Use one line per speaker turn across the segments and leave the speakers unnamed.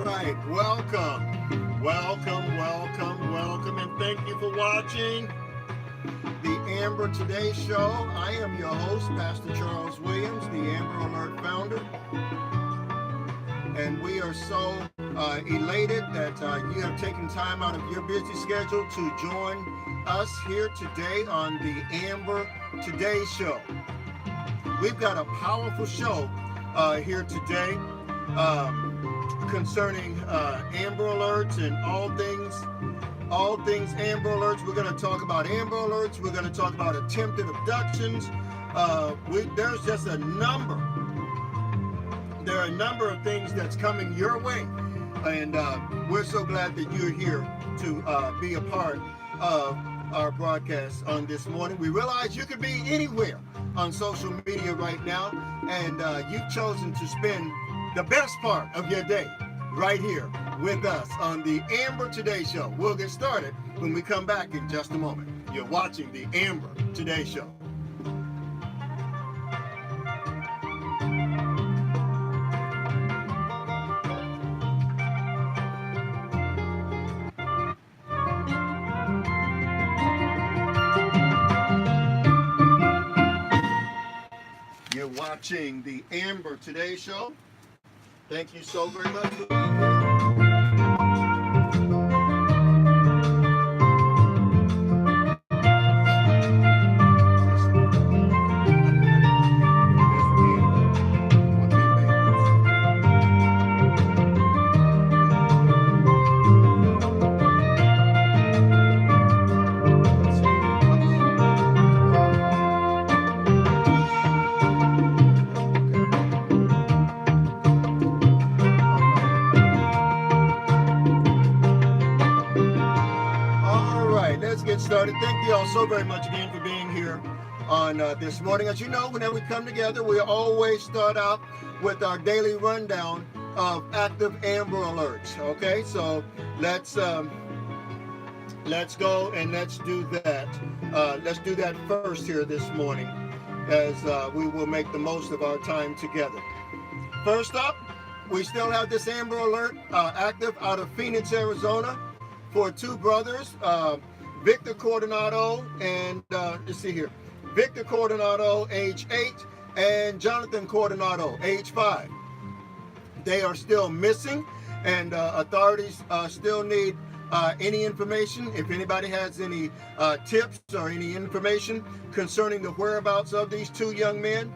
right, welcome, and thank you for watching the Amber Today Show. I am your host, Pastor Charles Williams, the Amber Alert founder, and we are so elated that you have taken time out of your busy schedule to join us here today on the Amber Today Show. We've got a powerful show here today. Concerning Amber Alerts and all things Amber Alerts. We're going to talk about Amber Alerts. We're going to talk about attempted abductions. There's just a number. There are a number of things that's coming your way, and we're so glad that you're here to be a part of our broadcast on this morning. We realize you could be anywhere on social media right now, and you've chosen to spend the best part of your day right here with us on the Amber Today Show. We'll get started when we come back in just a moment. You're watching the Amber Today Show. You're watching the Amber Today Show. Thank you so very much for being here. Started. Thank you all so very much again for being here on this morning. As you know, whenever we come together, we always start out with our daily rundown of active Amber Alerts. Okay, so let's go and let's do that. Let's do that first here this morning, as we will make the most of our time together. First up, we still have this Amber Alert active out of Phoenix, Arizona, for two brothers. Victor Coronado and let's see here, Victor Coronado, age 8, and Jonathan Coronado, age 5. They are still missing, and authorities still need any information. If anybody has any tips or any information concerning the whereabouts of these two young men,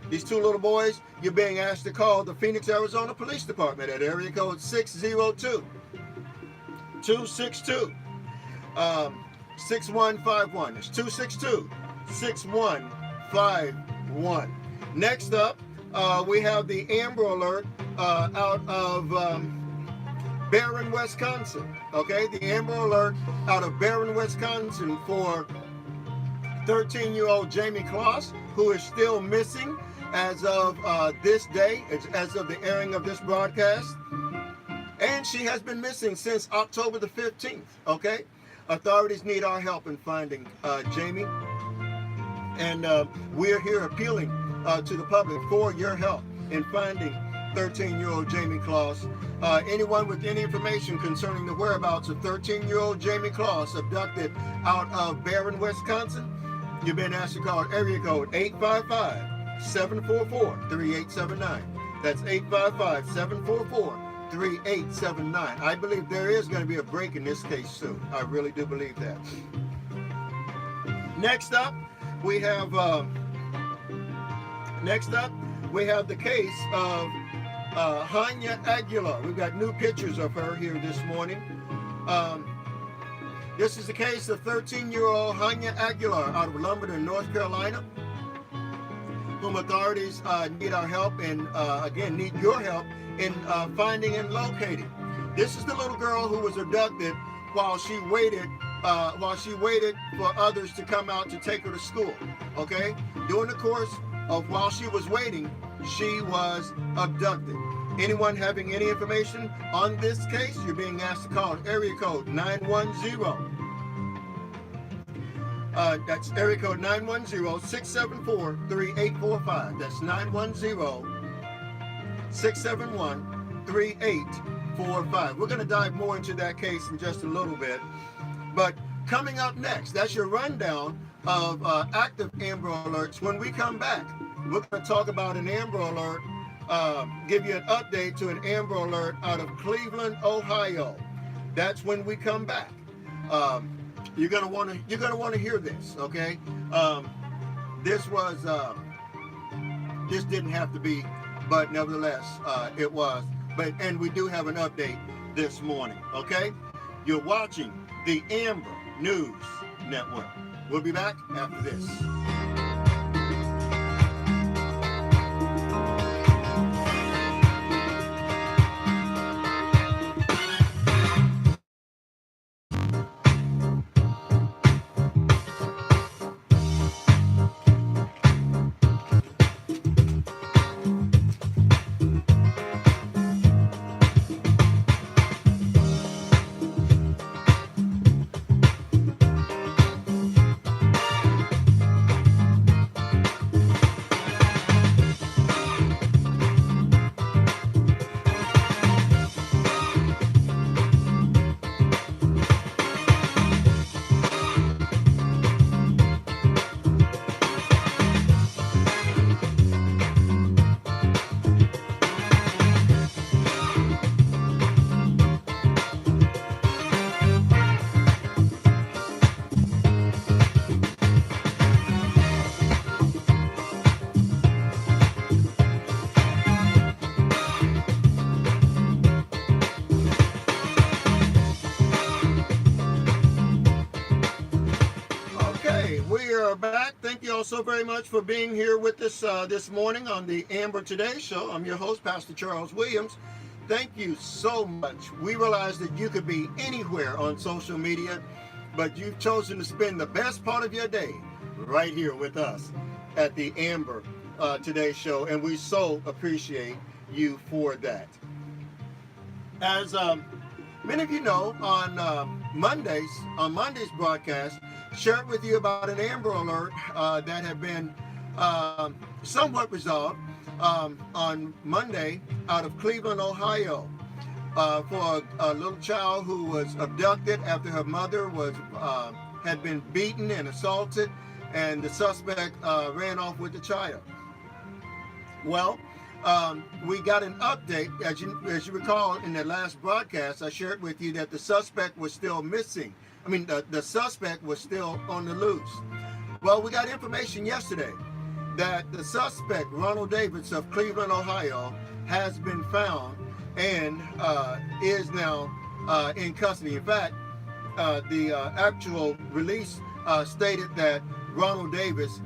these two little boys, you're being asked to call the Phoenix, Arizona Police Department at area code 602-262. 6151. It's 262-6151. Next up, we have the Amber Alert out of Barron, Wisconsin. Okay, the Amber Alert out of Barron, Wisconsin for 13-year-old Jamie Kloss, who is still missing as of this day, as of the airing of this broadcast. And she has been missing since October the 15th. Okay. Authorities need our help in finding Jamie, and we're here appealing to the public for your help in finding 13-year-old Jamie Kloss. Anyone with any information concerning the whereabouts of 13-year-old Jamie Kloss abducted out of Barron, Wisconsin, you've been asked to call area code 855-744-3879. That's 855-744-3879. I believe there is going to be a break in this case soon. I really do believe that. Next up, we have the case of Hanya Aguilar. We've got new pictures of her here this morning. This is the case of 13-year-old Hanya Aguilar out of Lumberton, North Carolina, whom authorities need our help and again need your help in finding and locating. This is the little girl who was abducted while she waited for others to come out to take her to school. Okay, during the course of while she was waiting, she was abducted. Anyone having any information on this case, you're being asked to call area code 910. That's area code 910-674-3845. That's 910-671-3845. 3845. We're going to dive more into that case in just a little bit. But coming up next, that's your rundown of active Amber Alerts. When we come back, we're going to talk about an Amber Alert, give you an update to an Amber Alert out of Cleveland, Ohio. That's when we come back. You're gonna want to hear this, okay? This didn't have to be, but nevertheless, it was. And we do have an update this morning, okay? You're watching the Amber News Network. We'll be back after this. We are back. Thank you all so very much for being here with us this morning on the Amber Today Show. I'm your host, Pastor Charles Williams. Thank you so much. We realize that you could be anywhere on social media, but you've chosen to spend the best part of your day right here with us at the Amber Today Show, and we so appreciate you for that. As many of you know, on Monday's broadcast, shared with you about an Amber Alert that had been somewhat resolved on Monday out of Cleveland, Ohio, for a little child who was abducted after her mother had been beaten and assaulted, and the suspect ran off with the child. Well, we got an update. As you recall, in the last broadcast, I shared with you that the suspect was still missing. The suspect was still on the loose. Well, we got information yesterday that the suspect, Ronald Davis of Cleveland, Ohio, has been found and is now in custody. In fact, the actual release stated that Ronald Davis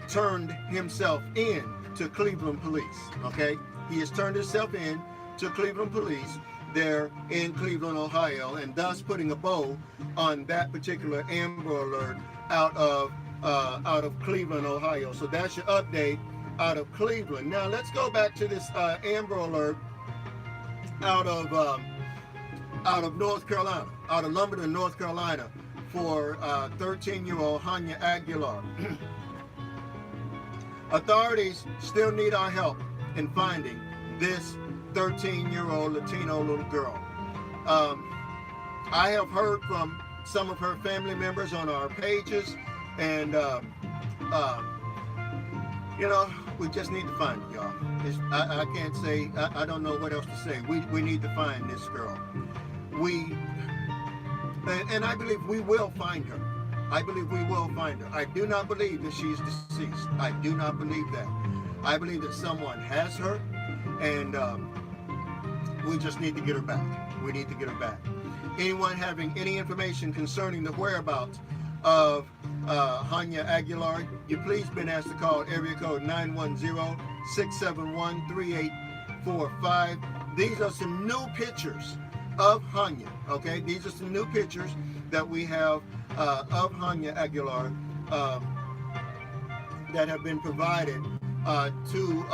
turned himself in to Cleveland police. Okay, he has turned himself in to Cleveland police there in Cleveland, Ohio, and thus putting a bow on that particular Amber Alert out of Cleveland, Ohio. So that's your update out of Cleveland. Now let's go back to this Amber Alert out of North Carolina, out of Lumberton, North Carolina, for 13-year-old Hanya Aguilar. Authorities still need our help in finding this 13-year-old Latino little girl. I have heard from some of her family members on our pages, and we just need to find it, y'all. I can't say, I don't know what else to say. We need to find this girl. And I believe we will find her. I believe we will find her. I do not believe that she's deceased. I do not believe that. I believe that someone has her, and we just need to get her back. We need to get her back. Anyone having any information concerning the whereabouts of Hanya Aguilar, you please been asked to call area code 910-671-3845. These are some new pictures of Hanya, okay? These are some new pictures that we have of Hanya Aguilar that have been provided to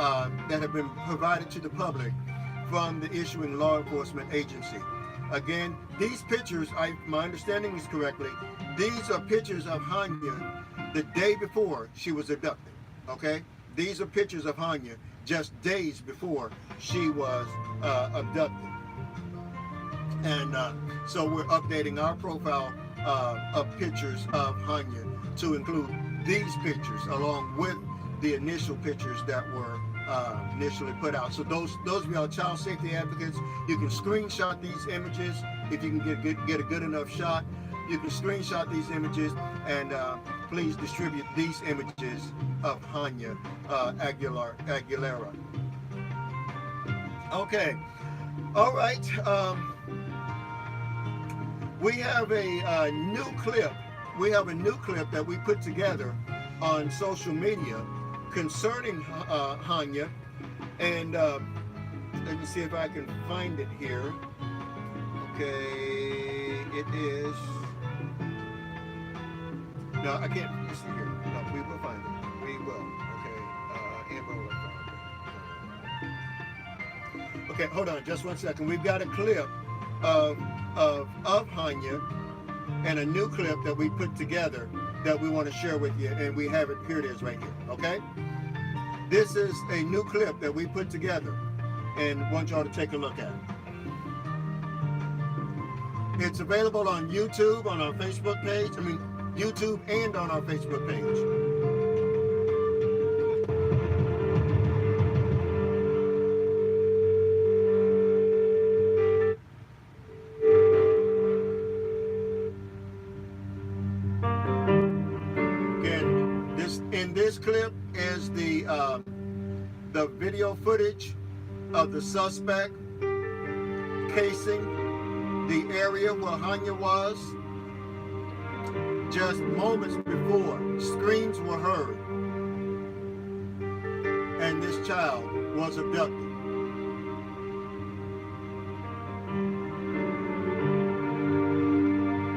the public from the issuing law enforcement agency. Again, these pictures, my understanding is correctly, these are pictures of Hanya the day before she was abducted, okay? these are pictures of Hanya just days before she was abducted. And so we're updating our profile of pictures of Hanya to include these pictures along with the initial pictures that were initially put out. So those of y'all child safety advocates, you can screenshot these images if you can get a good enough shot. You can screenshot these images and please distribute these images of Hanya Aguilera. Okay, all right. We have a new clip. We have a new clip that we put together on social media concerning Hanya, and let me see if I can find it here. Okay, it is. No, I can't see here. No, we will find it. We will. Okay, Amber will find it. Okay, hold on, just 1 second. We've got a clip of Hanya and a new clip that we put together that we want to share with you, and we have it. Here it is, right here. Okay, this is a new clip that we put together, and want y'all to take a look at it. It's available on YouTube, on our Facebook page. I mean, YouTube and on our Facebook page. In this clip is the video footage of the suspect casing the area where Hanya was. Just moments before, screams were heard, and this child was abducted.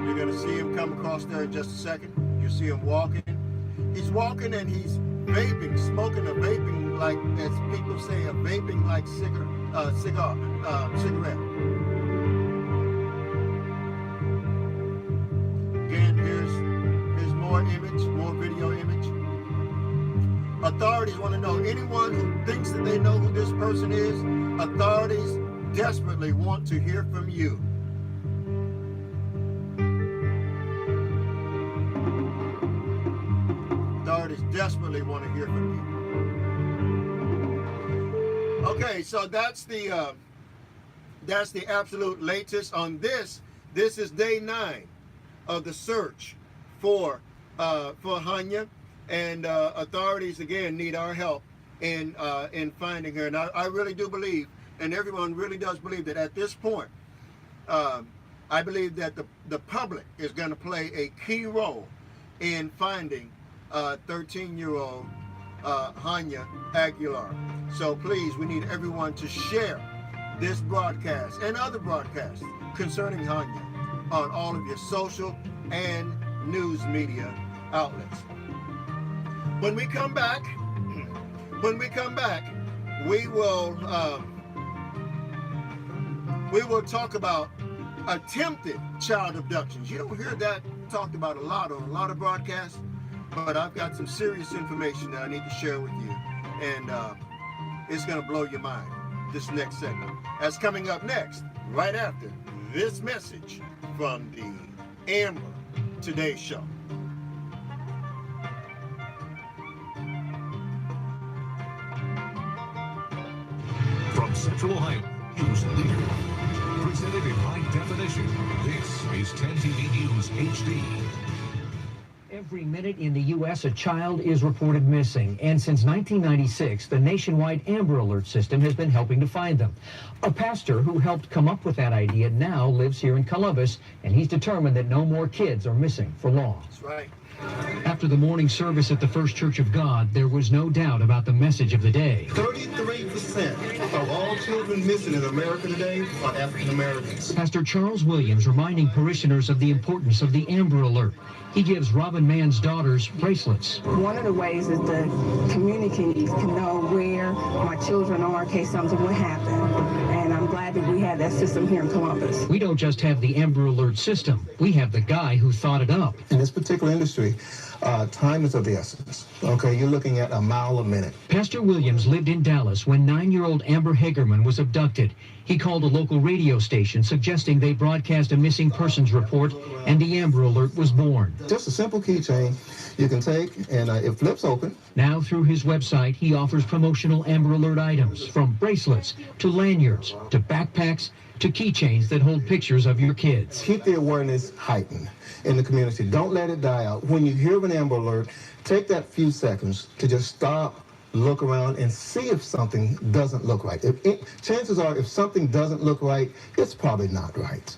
You're gonna see him come across there in just a second. You see him walking. He's walking and he's vaping, smoking a vaping, like, as people say, a vaping like cigarette. Again, here's more image, more video image. Authorities want to know, anyone who thinks that they know who this person is, authorities desperately want to hear from you. Authorities desperately want to hear from you. Okay, so that's the absolute latest on this. This is day 9 of the search for Hanya, and authorities again need our help in finding her. And I really do believe, and everyone really does believe, that at this point, I believe that the public is going to play a key role in finding 13-year-old Hanya Aguilar. So please, we need everyone to share this broadcast and other broadcasts concerning Hanya on all of your social and news media outlets. When we come back, we will talk about attempted child abductions. You don't hear that talked about a lot on a lot of broadcasts, but I've got some serious information that I need to share with you, and it's going to blow your mind. This next segment, that's coming up next, right after this message from the Amber Today Show.
From Central Ohio, news leader, presented in high definition. This is 10 TV News HD.
Every minute in the U.S., a child is reported missing. And since 1996, the nationwide Amber Alert system has been helping to find them. A pastor who helped come up with that idea now lives here in Columbus, and he's determined that no more kids are missing for long.
That's right.
After the morning service at the First Church of God, there was no doubt about the message of the day.
33% of all children missing in America today are African Americans.
Pastor Charles Williams reminding parishioners of the importance of the Amber Alert. He gives Robin Mann's daughters bracelets.
One of the ways is the community can know where my children are in case something would happen. And I'm glad that we have that system here in Columbus.
We don't just have the Amber Alert system. We have the guy who thought it up.
In this particular industry, time is of the essence. Okay, you're looking at a mile a minute.
Pastor Williams lived in Dallas when 9-year-old Amber Hagerman was abducted. He called a local radio station suggesting they broadcast a missing persons report, and the Amber Alert was born.
Just a simple keychain you can take, and it flips open.
Now, through his website, he offers promotional Amber Alert items, from bracelets to lanyards to backpacks to keychains that hold pictures of your kids.
Keep the awareness heightened in the community. Don't let it die out. When you hear of an Amber Alert, take that few seconds to just stop, look around, and see if something doesn't look right. Chances are, if something doesn't look right, it's probably not right.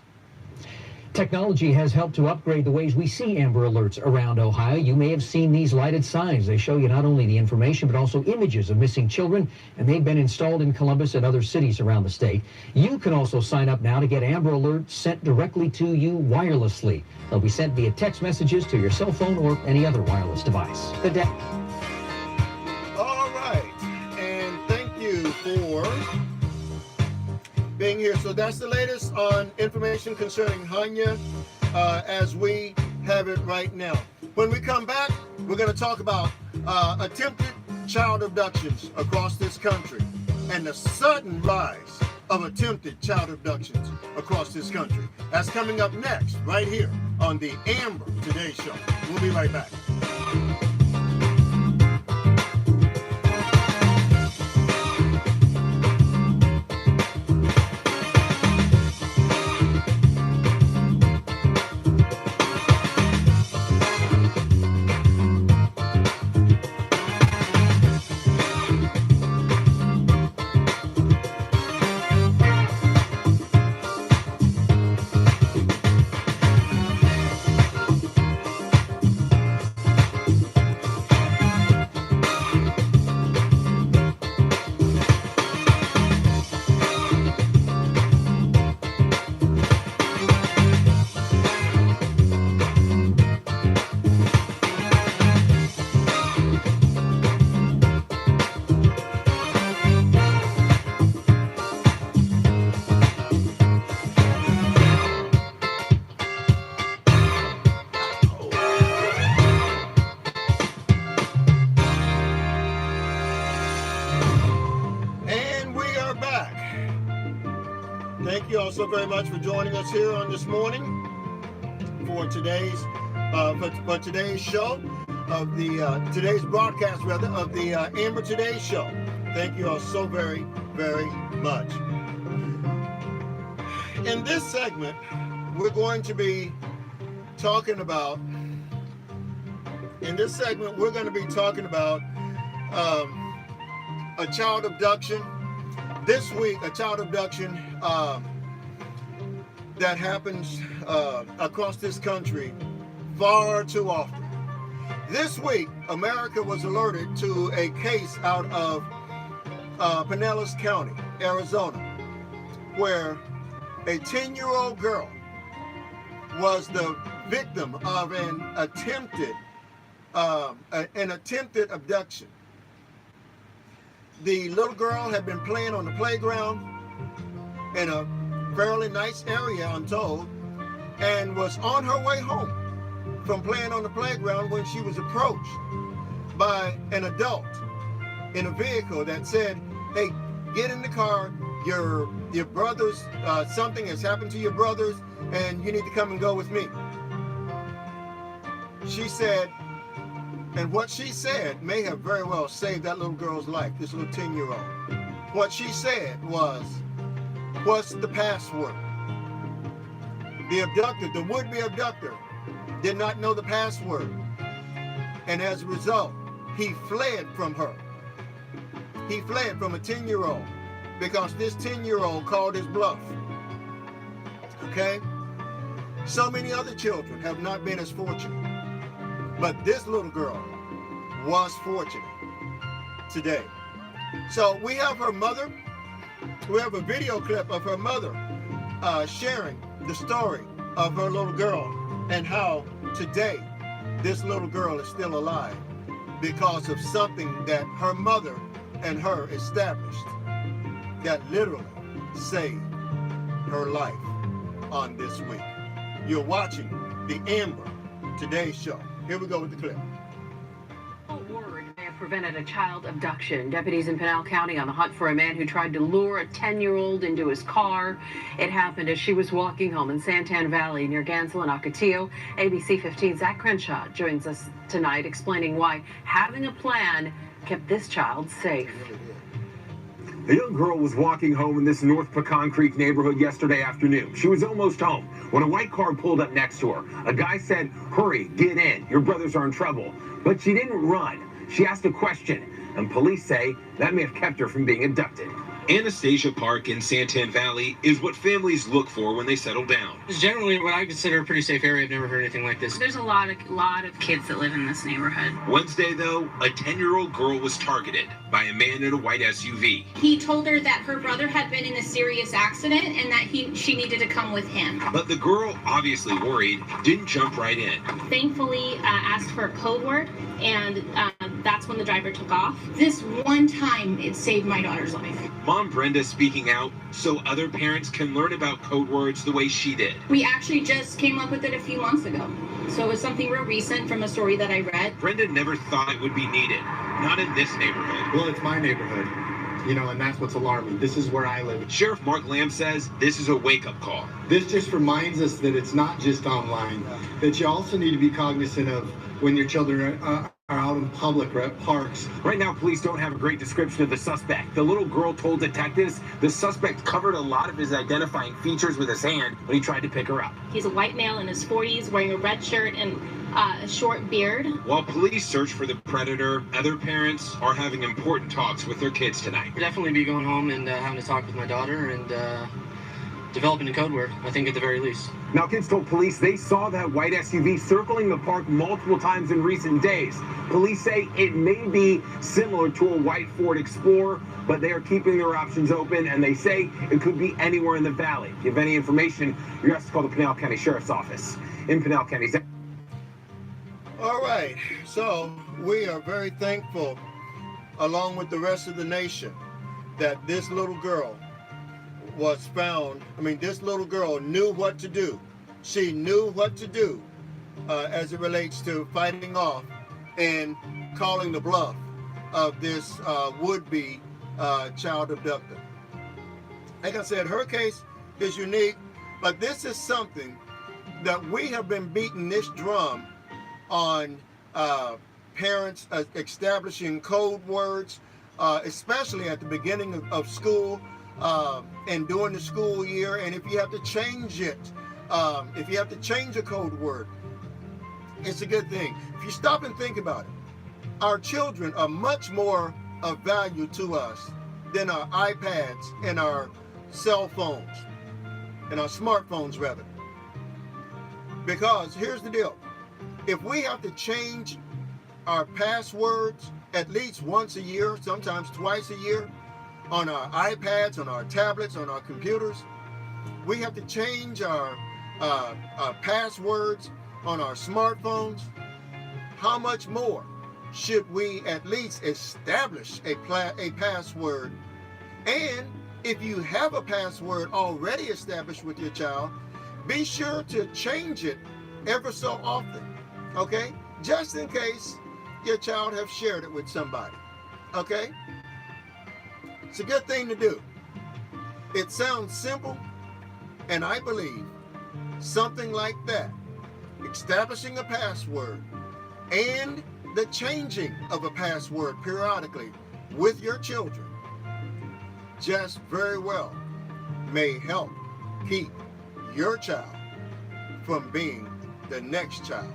Technology has helped to upgrade the ways we see Amber Alerts around Ohio. You may have seen these lighted signs. They show you not only the information, but also images of missing children, and they've been installed in Columbus and other cities around the state. You can also sign up now to get Amber Alerts sent directly to you wirelessly. They'll be sent via text messages to your cell phone or any other wireless device.
All right, and thank you for being here. So that's the latest on information concerning Hanya as we have it right now. When we come back, we're going to talk about attempted child abductions across this country and the sudden rise of attempted child abductions across this country. That's coming up next, right here on the Amber Today Show. We'll be right back. Thank you all so very much for joining us here on this morning for today's show of the today's broadcast rather of the Amber Today Show. Thank you all so very, very much. In this segment, we're going to be talking about. A child abduction. This week, a child abduction that happens across this country far too often. This week, America was alerted to a case out of Pinellas County, Arizona, where a 10-year-old girl was the victim of an attempted abduction. The little girl had been playing on the playground in a fairly nice area, I'm told, and was on her way home from playing on the playground when she was approached by an adult in a vehicle that said, "Hey, get in the car. Your brothers, something has happened to your brothers, and you need to come and go with me." She said, and what she said may have very well saved that little girl's life, this little 10-year-old. What she said was, "What's the password?" The abductor, the would-be abductor, did not know the password. And as a result, he fled from her. He fled from a 10-year-old because this 10-year-old called his bluff. Okay? So many other children have not been as fortunate. But this little girl was fortunate today. So we have her mother. We have a video clip of her mother sharing the story of her little girl and how today this little girl is still alive because of something that her mother and her established that literally saved her life on this week. You're watching the Amber Today Show. Here we go with the clip.
Word may have prevented a child abduction. Deputies in Pinal County on the hunt for a man who tried to lure a 10-year-old into his car. It happened as she was walking home in Santan Valley near Gansel and Ocotillo. ABC 15's Zach Crenshaw joins us tonight explaining why having a plan kept this child safe.
A young girl was walking home in this North Pecan Creek neighborhood yesterday afternoon. She was almost home when a white car pulled up next to her. A guy said, "Hurry, get in. Your brothers are in trouble." But she didn't run. She asked a question, and police say that may have kept her from being abducted.
Anastasia Park in Santan Valley is what families look for when they settle down.
It's generally what I consider a pretty safe area. I've never heard anything like this.
There's a lot of kids that live in this neighborhood.
Wednesday, though, a 10-year-old girl was targeted by a man in a white SUV.
He told her that her brother had been in a serious accident and that she needed to come with him.
But the girl, obviously worried, didn't jump right in.
Thankfully, asked for a code word, and that's when the driver took off. This one time, it saved my daughter's life.
Mom Brenda speaking out so other parents can learn about code words the way she did.
We actually just came up with it a few months ago. So it was something real recent from a story that I read.
Brenda never thought it would be needed, not in this neighborhood.
Well, it's my neighborhood, you know, and that's what's alarming. This is where I live.
Sheriff Mark Lamb says this is a wake-up call.
This just reminds us that it's not just online, that you also need to be cognizant of when your children are out in public or at parks.
Right now, police don't have a great description of the suspect. The little girl told detectives the suspect covered a lot of his identifying features with his hand when he tried to pick her up.
He's a white male in his 40s wearing a red shirt and a short beard.
While police search for the predator, other parents are having important talks with their kids tonight.
I'll definitely be going home and having to talk with my daughter and developing a code word, I think, at the very least.
Now, kids told police they saw that white SUV circling the park multiple times in recent days. Police say it may be similar to a white Ford Explorer, but they are keeping their options open, and they say it could be anywhere in the valley. If you have any information, you're asked to call the Pinal County Sheriff's Office. In Pinal County.
All right, so we are very thankful, along with the rest of the nation, that this little girl was found. I mean, this little girl knew what to do. She knew what to do as it relates to fighting off and calling the bluff of this would-be child abductor. Like I said, her case is unique, but this is something that we have been beating this drum on parents establishing code words, especially at the beginning of school. And during the school year, and if you have to change it, if you have to change a code word, it's a good thing. If you stop and think about it, our children are much more of value to us than our iPads and our cell phones, and our smartphones rather. Because here's the deal. If we have to change our passwords at least once a year, sometimes twice a year, on our iPads, on our tablets, on our computers, we have to change our passwords on our smartphones. How much more should we at least establish a password? And if you have a password already established with your child, be sure to change it ever so often, okay? Just in case your child have shared it with somebody, okay? It's a good thing to do. It sounds simple, and I believe something like that, establishing a password and the changing of a password periodically with your children, just very well may help keep your child from being the next child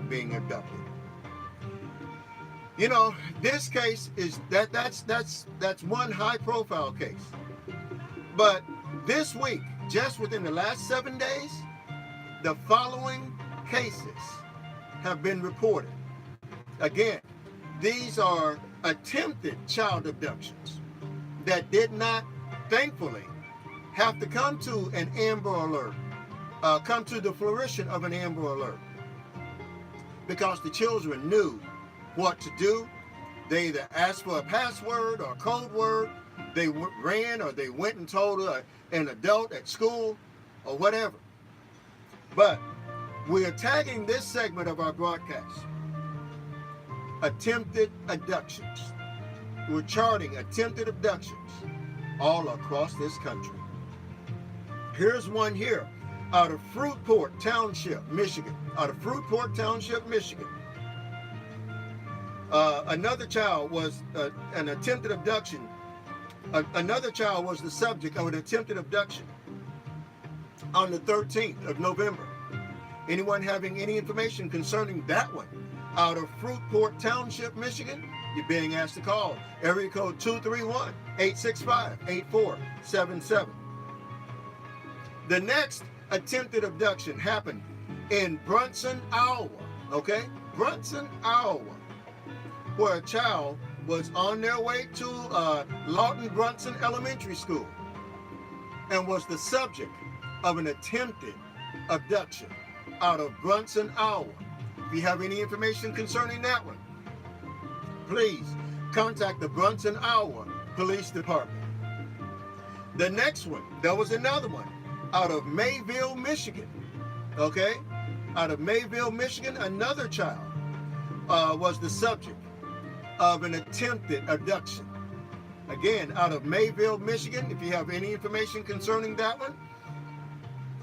being abducted. You know, this case is that's one high profile case. But this week, just within the last 7 days, the following cases have been reported. Again, these are attempted child abductions that did not, thankfully, have to come to an Amber Alert, come to the fruition of an Amber Alert, because the children knew what to do. They either asked for a password or a code word, they ran, or they went and told an adult at school or whatever. But We are tagging this segment of our broadcast attempted abductions. We're charting attempted abductions all across this country. Here's one here out of Fruitport Township, Michigan. Out of Fruitport Township, Michigan. Another child was an attempted abduction. Another child was the subject of an attempted abduction on the 13th of November. Anyone having any information concerning that one out of Fruitport Township, Michigan, you're being asked to call. Area code 231-865-8477. The next attempted abduction happened in Brunson, Iowa. Okay? Brunson, Iowa, where a child was on their way to Lawton Brunson Elementary School and was the subject of an attempted abduction out of Brunson, Iowa. If you have any information concerning that one, please contact the Brunson, Iowa Police Department. The next one, there was another one out of Mayville, Michigan. Okay? Out of Mayville, Michigan, another child was the subject of an attempted abduction. Again, out of Mayville, Michigan. If you have any information concerning that one,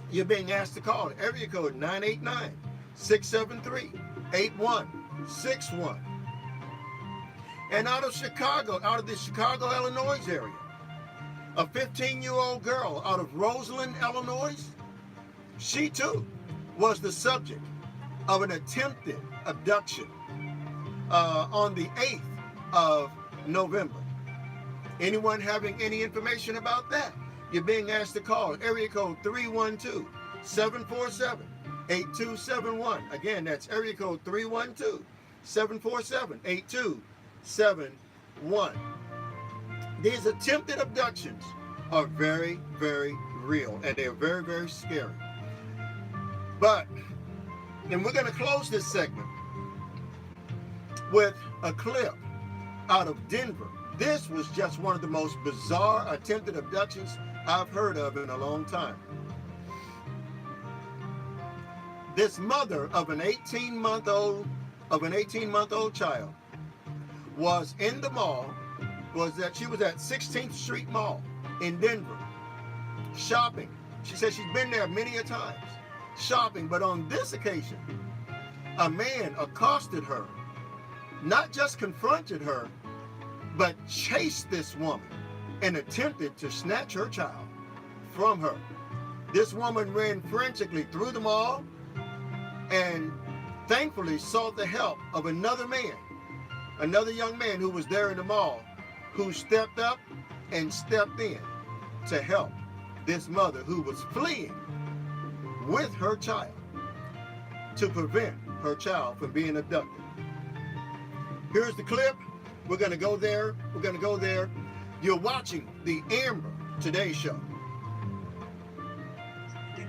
you're being asked to call area code 989-673-8161. And out of Chicago, out of the Chicago, Illinois area, a 15-year-old girl out of Roseland, Illinois, she too was the subject of an attempted abduction on the 8th of November. Anyone having any information about that, you're being asked to call area code 312-747-8271. Again, that's area code 312-747-8271. These attempted abductions are very, very real, and they're very, very scary. And we're going to close this segment with a clip out of Denver. This was just one of the most bizarre attempted abductions I've heard of in a long time. This mother of an 18-month-old child was in the mall. She was at 16th Street Mall in Denver shopping. She said she's been there many a times shopping, but on this occasion, a man accosted her, not just confronted her, but chased this woman and attempted to snatch her child from her. This woman ran frantically through the mall and thankfully sought the help of another young man who was there in the mall, who stepped up and stepped in to help this mother who was fleeing with her child to prevent her child from being abducted. Here's the clip. We're going to go there. You're watching the Amber Today Show.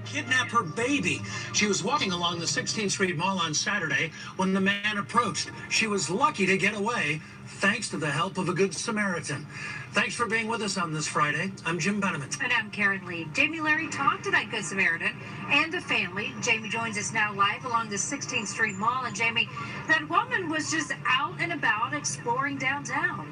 Kidnap her baby. She was walking along the 16th Street Mall on Saturday when the man approached. She was lucky to get away thanks to the help of a good Samaritan. Thanks for being with us on this Friday. I'm Jim Beneman.
And I'm Karen Lee. Jamie Larry talked to that good Samaritan and a family. Jamie joins us now live along the 16th Street Mall. And Jamie, that woman was just out and about exploring downtown.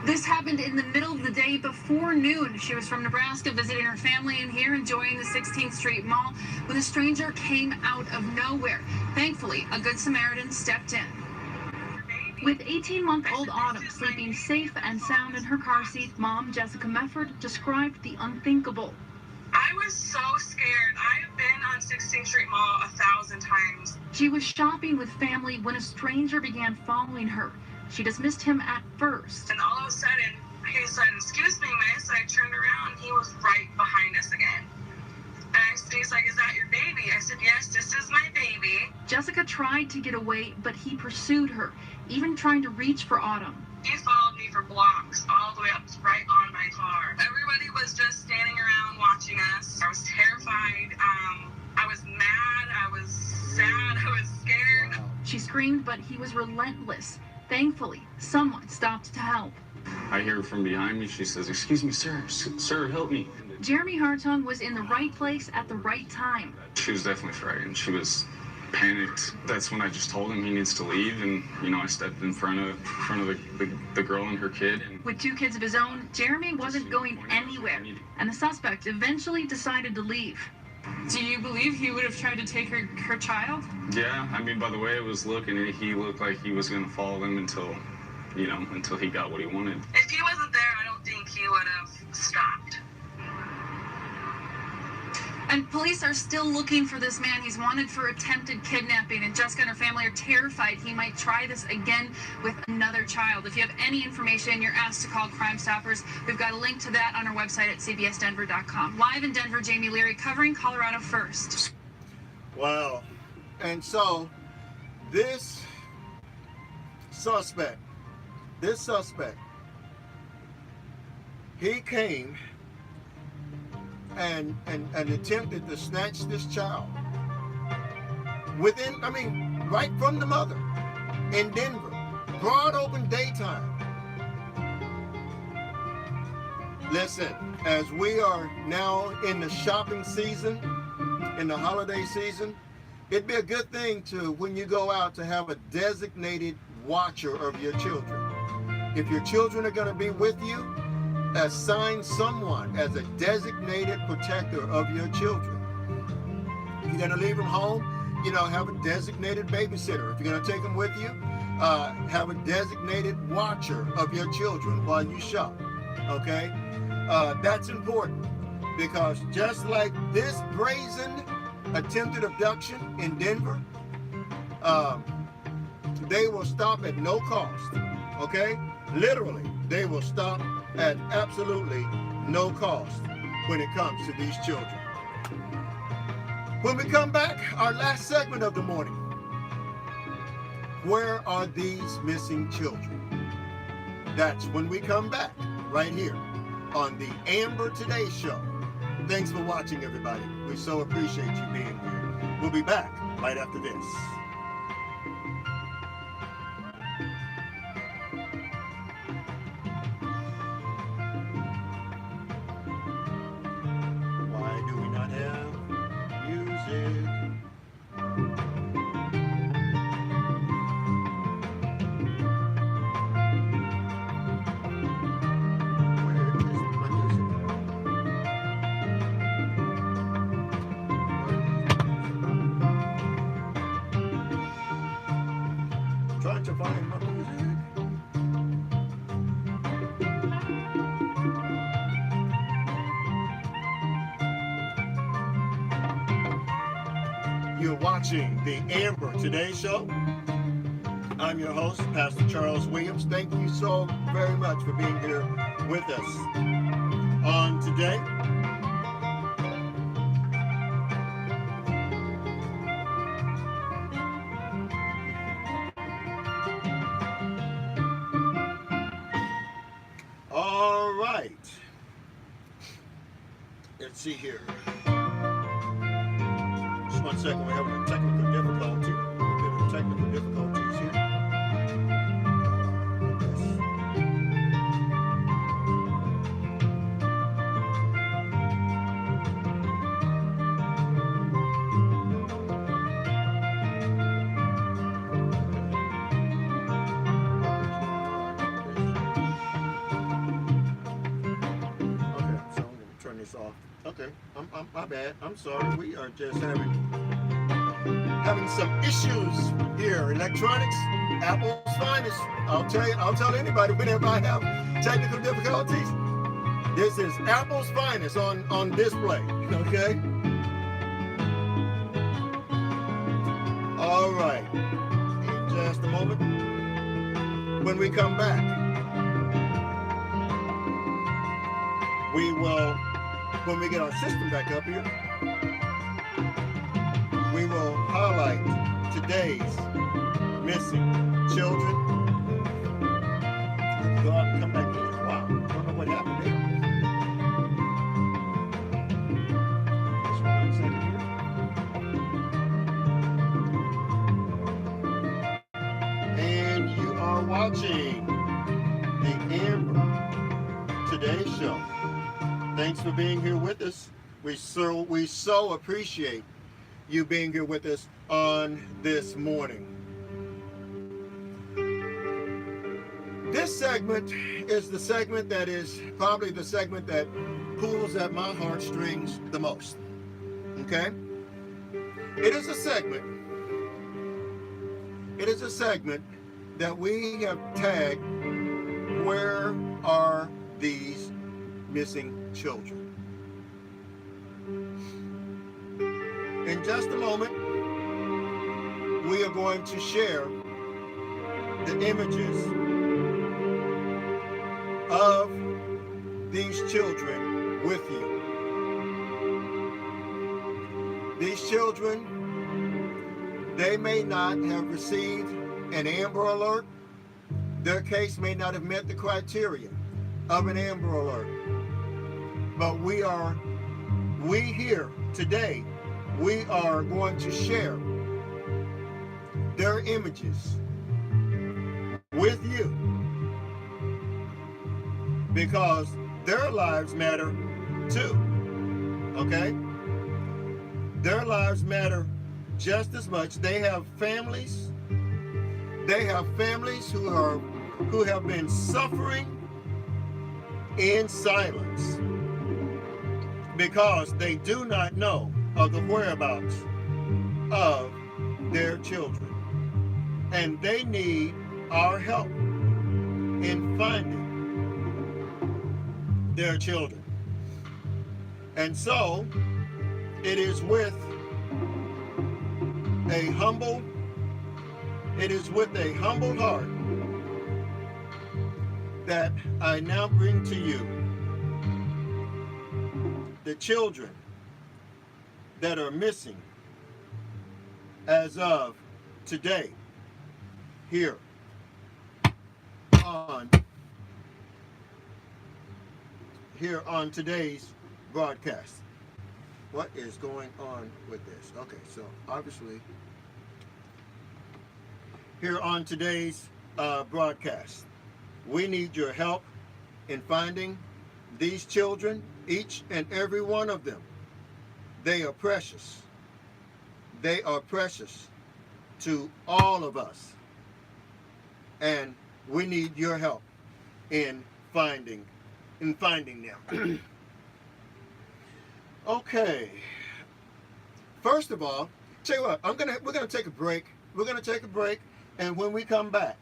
This happened in the middle of the day before noon. She was from Nebraska visiting her family and here enjoying the 16th Street Mall when a stranger came out of nowhere. Thankfully, a good Samaritan stepped in. With 18-month-old Autumn sleeping safe and sound in her car seat, Mom Jessica Mefford described the unthinkable.
I was so scared. I have been on 16th Street Mall 1,000 times.
She was shopping with family when a stranger began following her. She dismissed him at first.
And all of a sudden, he said, "Excuse me, miss." I turned around, and he was right behind us again. And he's like, "Is that your baby?" I said, "Yes, this is my baby."
Jessica tried to get away, but he pursued her, even trying to reach for Autumn.
He followed me for blocks, all the way up right on my car. Everybody was just standing around watching us. I was terrified. I was mad. I was sad. I was scared.
She screamed, but he was relentless. Thankfully, someone stopped to help.
I hear from behind me. She says, "Excuse me, sir. Sir, help me."
Jeremy Hartung was in the right place at the right time.
She was definitely frightened. She was panicked. That's when I just told him he needs to leave, and I stepped in front of the girl and her kid. And
With 2 kids of his own, Jeremy wasn't going anywhere, and the suspect eventually decided to leave.
Do you believe he would have tried to take her child?
yeah, by the way it was looking, he looked like he was gonna follow them until he got what he wanted.
If he wasn't there, I don't think he would have stopped.
And police are still looking for this man. He's wanted for attempted kidnapping, and Jessica and her family are terrified he might try this again with another child. If you have any information, you're asked to call Crime Stoppers. We've got a link to that on our website at cbsdenver.com. Live in Denver, Jamie Leary covering Colorado First.
Wow. And so this suspect, he came and attempted to snatch this child right from the mother in Denver, broad open daytime. Listen, as we are now in the shopping season, in the holiday season, it'd be a good thing to, when you go out, to have a designated watcher of your children. If your children are going to be with you, assign someone as a designated protector of your children. If you're going to leave them home, have a designated babysitter. If you're going to take them with you, have a designated watcher of your children while you shop. Okay? That's important, because just like this brazen attempted abduction in Denver, they will stop at no cost. Okay? Literally, they will stop at absolutely no cost when it comes to these children. When we come back, our last segment of the morning, where are these missing children? That's when we come back, right here on the Amber Today Show. Thanks for watching, everybody. We so appreciate you being here. We'll be back right after this. Why do we not have music? Trying to find my music. You're watching the Amber Today Show. I'm your host, Pastor Charles Williams. Thank you so very much for being here with us on today. All right. Let's see here. Just 1 second, we're having a technical difficulty. A bit of technical difficulties here. Off. Okay, my bad. I'm sorry. We are just having some issues here. Electronics, Apple's finest. I'll tell anybody whenever I have technical difficulties. This is Apple's finest on display. Okay. All right. In just a moment. When we come back, we will. When we get our system back up here, we will highlight today's missing children. Go out and come back in. Wow, I don't know what happened there. Just 1 second here. And you are watching the Amber Thanks for being here with us. We so appreciate you being here with us on this morning. This segment is the segment that is probably the segment that pulls at my heartstrings the most. Okay? It is a segment that we have tagged, "Where are these missing children?" In just a moment, we are going to share the images of these children with you. These children, they may not have received an Amber Alert. Their case may not have met the criteria of an Amber Alert. But we here today, we are going to share their images with you, because their lives matter too, okay? Their lives matter just as much. They have families. They have families who have been suffering in silence because they do not know of the whereabouts of their children. And they need our help in finding their children. And so it is with a humble heart that I now bring to you the children that are missing as of today here on today's broadcast. What is going on with this? Okay, so obviously here on today's broadcast, we need your help in finding these children, each and every one of them. They are precious. They are precious to all of us. And we need your help in finding them. Okay. First of all, tell you what, we're gonna take a break. We're gonna take a break, and when we come back,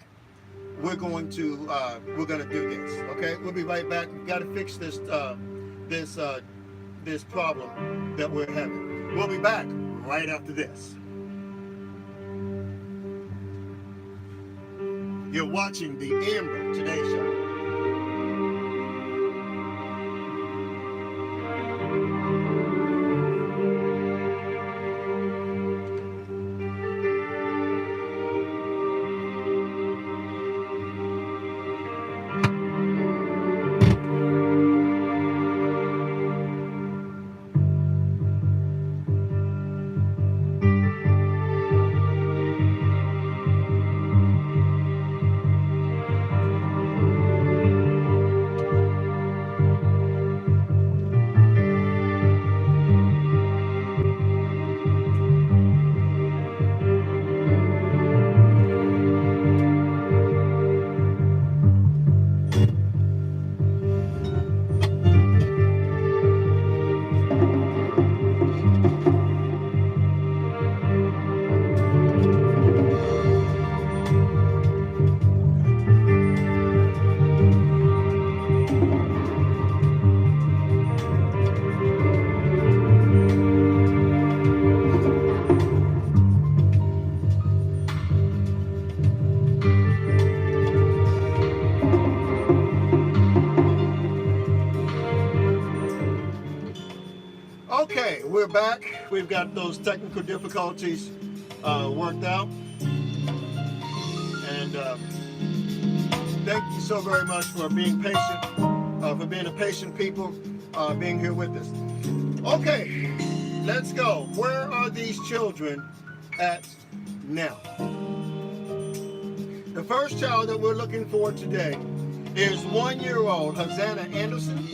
we're gonna do this. Okay, we'll be right back. We've got to fix this this problem that we're having. We'll be back right after this. You're watching the Amber Today Show. Okay, we're back. We've got those technical difficulties worked out. And thank you so very much for being patient, for being a patient people, being here with us. Okay, let's go. Where are these children at now? The first child that we're looking for today is 1-year-old Hosanna Anderson.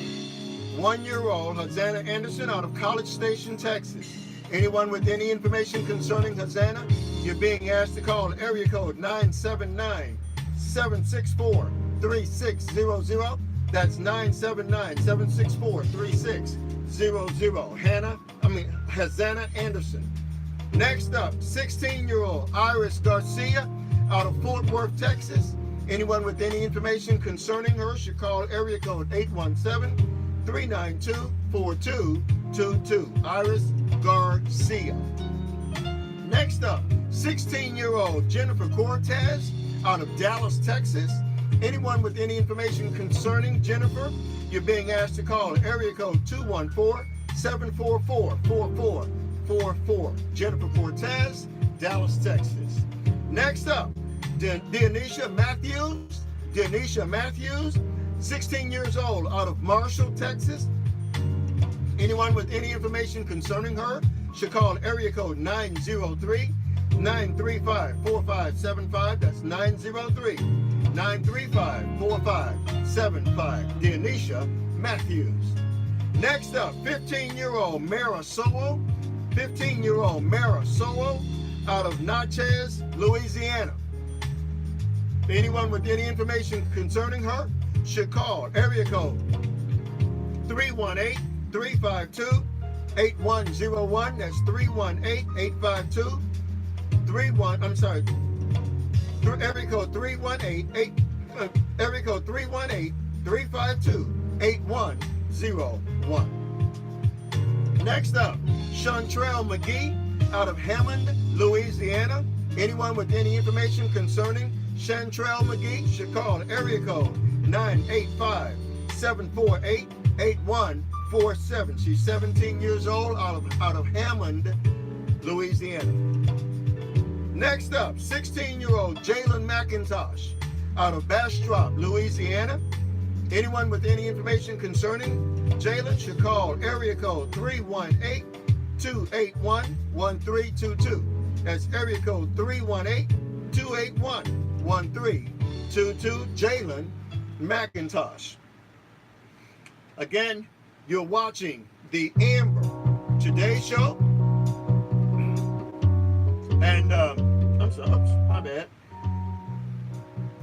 1-year-old Hosanna Anderson out of College Station, Texas. Anyone with any information concerning Hosanna, you're being asked to call area code 979-764-3600. That's 979-764-3600. Hosanna Anderson. Next up, 16-year-old Iris Garcia out of Fort Worth, Texas. Anyone with any information concerning her should call area code 817-392-4222. Iris Garcia. Next up, 16-year-old Jennifer Cortez out of Dallas, Texas. Anyone with any information concerning Jennifer, you're being asked to call area code 214-744-4444. Jennifer Cortez, Dallas, Texas. Next up, Denisha Matthews, 16 years old, out of Marshall, Texas. Anyone with any information concerning her should call area code 903-935-4575. That's 903-935-4575. Denisha Matthews. Next up, 15-year-old Mara Sowell. 15-year-old Mara Sowell out of Natchez, Louisiana. Anyone with any information concerning her should call area code 318-352-8101. That's 318-852. Area code 318-352-8101. Next up, Chantrell McGee out of Hammond, Louisiana. Anyone with any information concerning Chantrell McGee should call area code 985-748-8147. She's 17 years old out of Hammond, Louisiana. Next up, 16-year-old Jalen McIntosh out of Bastrop, Louisiana. Anyone with any information concerning Jalen should call area code 318-281-1322. That's area code 318-281-1322. Jalen McIntosh. Again, you're watching the Amber Today Show. And my bad.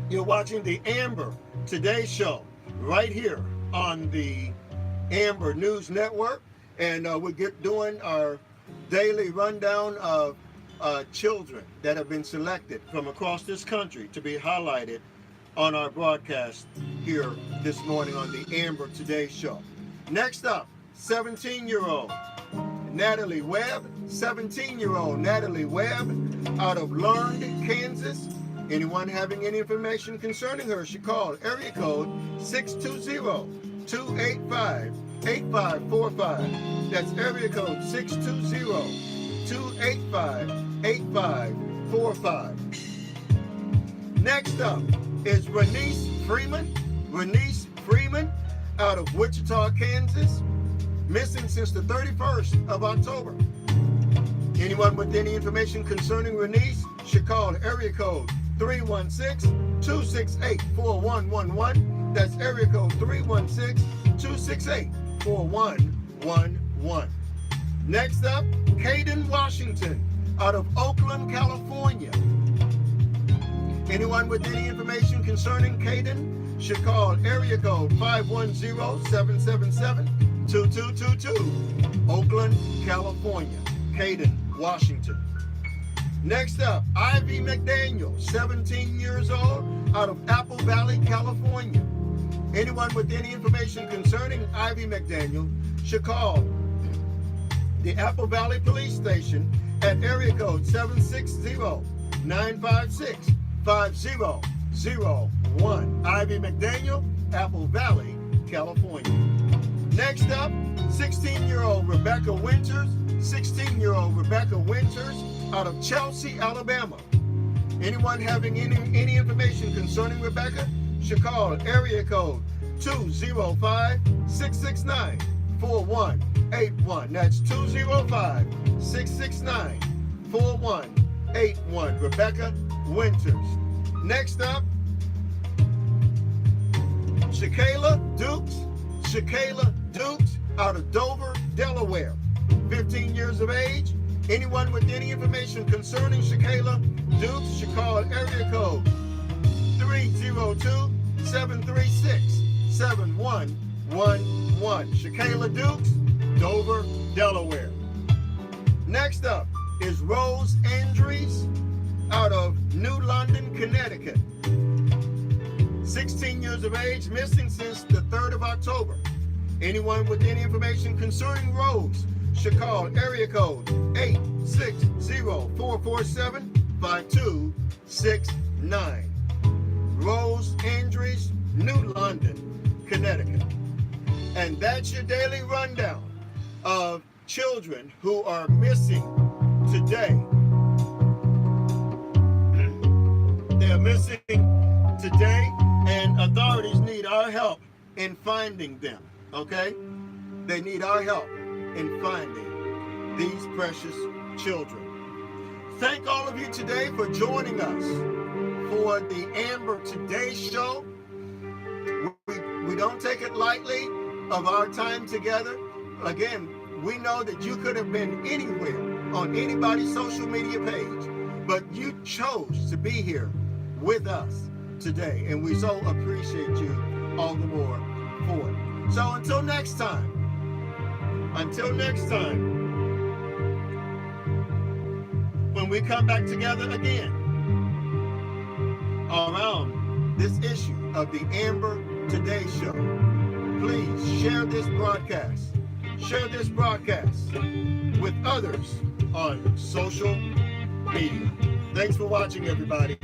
You're watching the Amber Today Show right here on the Amber News Network. And we're doing our daily rundown of children that have been selected from across this country to be highlighted on our broadcast here this morning on the Amber Today Show. Next up, 17-year-old Natalie Webb. 17-year-old Natalie Webb out of Learned, Kansas. Anyone having any information concerning her should call area code 620-285-8545. That's area code 620-285-8545. Next up is Renice Freeman. Renice Freeman out of Wichita, Kansas. Missing since the 31st of October. Anyone with any information concerning Renice should call area code 316-268-4111. That's area code 316-268-4111. Next up, Caden Washington out of Oakland, California. Anyone with any information concerning Caden should call area code 510-777-2222. Oakland, California. Caden Washington. Next up, Ivy McDaniel, 17 years old, out of Apple Valley, California. Anyone with any information concerning Ivy McDaniel should call the Apple Valley Police Station at area code 760-956-5001. Ivy McDaniel, Apple Valley, California. Next up, 16-year-old Rebecca Winters. 16-year-old Rebecca Winters out of Chelsea, Alabama. Anyone having any information concerning Rebecca should call area code 205-669-4181. That's 205-669-4181. Rebecca Winters. Next up, Shakayla Dukes Shakayla Dukes out of Dover, Delaware, 15 years of age. Anyone with any information concerning Shakayla Dukes should call area code 302-736-7111. Shakayla Dukes, Dover, Delaware. Next up is Rose Andrews out of New London, Connecticut. 16 years of age, missing since the 3rd of October. Anyone with any information concerning Rose should call area code 860-447-5269. Rose Andrews, New London, Connecticut. And that's your daily rundown of children who are missing today. They are missing today, and authorities need our help in finding them, okay? They need our help in finding these precious children. Thank all of you today for joining us for the Amber Today show. We don't take it lightly of our time together. Again, we know that you could have been anywhere on anybody's social media page, but you chose to be here with us today, and we so appreciate you all the more for it. So until next time, when we come back together again around this issue of the Amber Today show, please share this broadcast with others on social media. Thanks for watching, everybody.